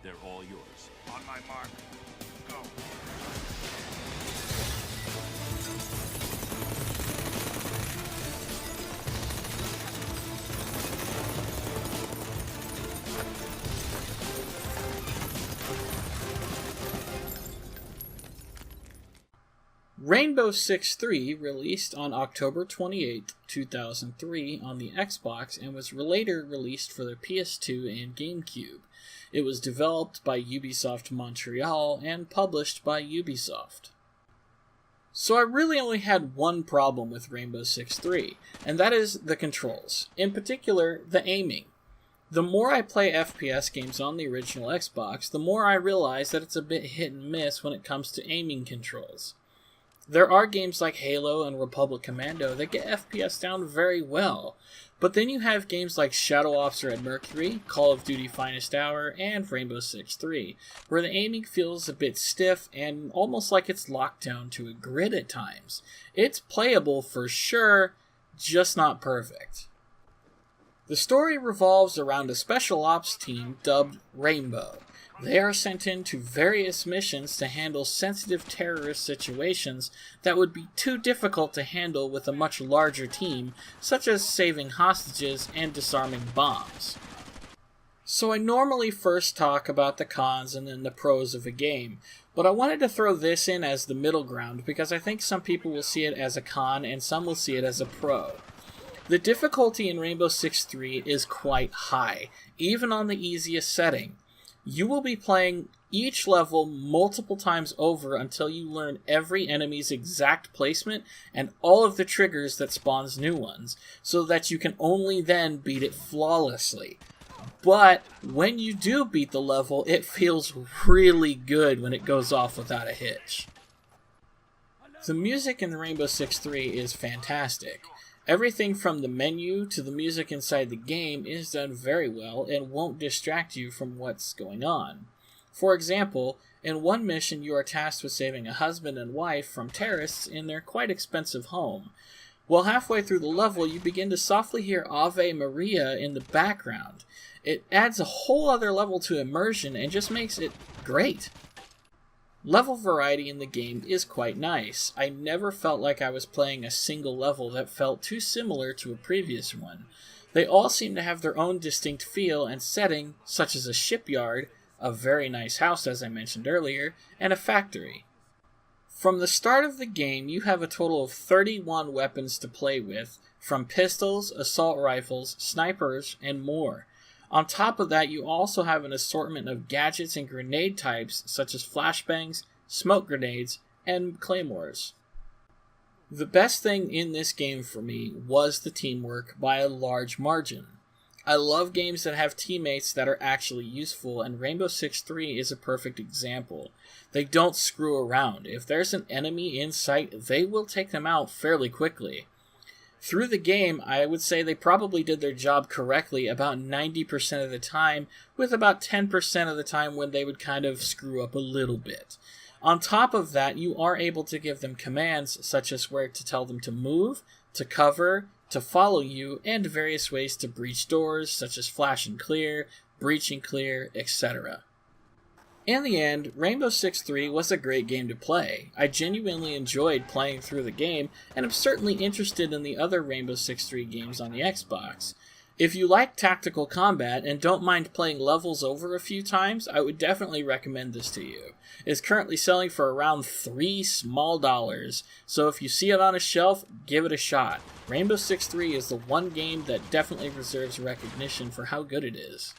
They're all yours. On my mark. Go. Rainbow Six 3 released on October 28, 2003 on the Xbox and was later released for the PS2 and GameCube. It was developed by Ubisoft Montreal and published by Ubisoft. So I really only had one problem with Rainbow Six 3, and that is the controls, in particular the aiming. The more I play FPS games on the original Xbox, the more I realize that it's a bit hit and miss when it comes to aiming controls. There are games like Halo and Republic Commando that get FPS down very well, but then you have games like Shadow Ops Red Mercury, Call of Duty Finest Hour, and Rainbow Six 3, where the aiming feels a bit stiff and almost like it's locked down to a grid at times. It's playable for sure, just not perfect. The story revolves around a special ops team dubbed Rainbow. They are sent into various missions to handle sensitive terrorist situations that would be too difficult to handle with a much larger team, such as saving hostages and disarming bombs. So I normally first talk about the cons and then the pros of a game, but I wanted to throw this in as the middle ground because I think some people will see it as a con and some will see it as a pro. The difficulty in Rainbow Six 3 is quite high, even on the easiest setting. You will be playing each level multiple times over until you learn every enemy's exact placement and all of the triggers that spawns new ones, so that you can only then beat it flawlessly. But when you do beat the level, it feels really good when it goes off without a hitch. The music in Rainbow Six 3 is fantastic. Everything from the menu to the music inside the game is done very well and won't distract you from what's going on. For example, in one mission you are tasked with saving a husband and wife from terrorists in their quite expensive home. Well, halfway through the level you begin to softly hear Ave Maria in the background. It adds a whole other level to immersion and just makes it great. Level variety in the game is quite nice. I never felt like I was playing a single level that felt too similar to a previous one. They all seem to have their own distinct feel and setting, such as a shipyard, a very nice house as I mentioned earlier, and a factory. From the start of the game, you have a total of 31 weapons to play with, from pistols, assault rifles, snipers, and more. On top of that, you also have an assortment of gadgets and grenade types such as flashbangs, smoke grenades, and claymores. The best thing in this game for me was the teamwork by a large margin. I love games that have teammates that are actually useful, and Rainbow Six 3 is a perfect example. They don't screw around. If there's an enemy in sight, they will take them out fairly quickly. Through the game, I would say they probably did their job correctly about 90% of the time, with about 10% of the time when they would kind of screw up a little bit. On top of that, you are able to give them commands such as where to tell them to move, to cover, to follow you, and various ways to breach doors such as flash and clear, breach and clear, etc. In the end, Rainbow Six 3 was a great game to play. I genuinely enjoyed playing through the game, and I'm certainly interested in the other Rainbow Six 3 games on the Xbox. If you like tactical combat and don't mind playing levels over a few times, I would definitely recommend this to you. It's currently selling for around $3 small, so if you see it on a shelf, give it a shot. Rainbow Six 3 is the one game that definitely deserves recognition for how good it is.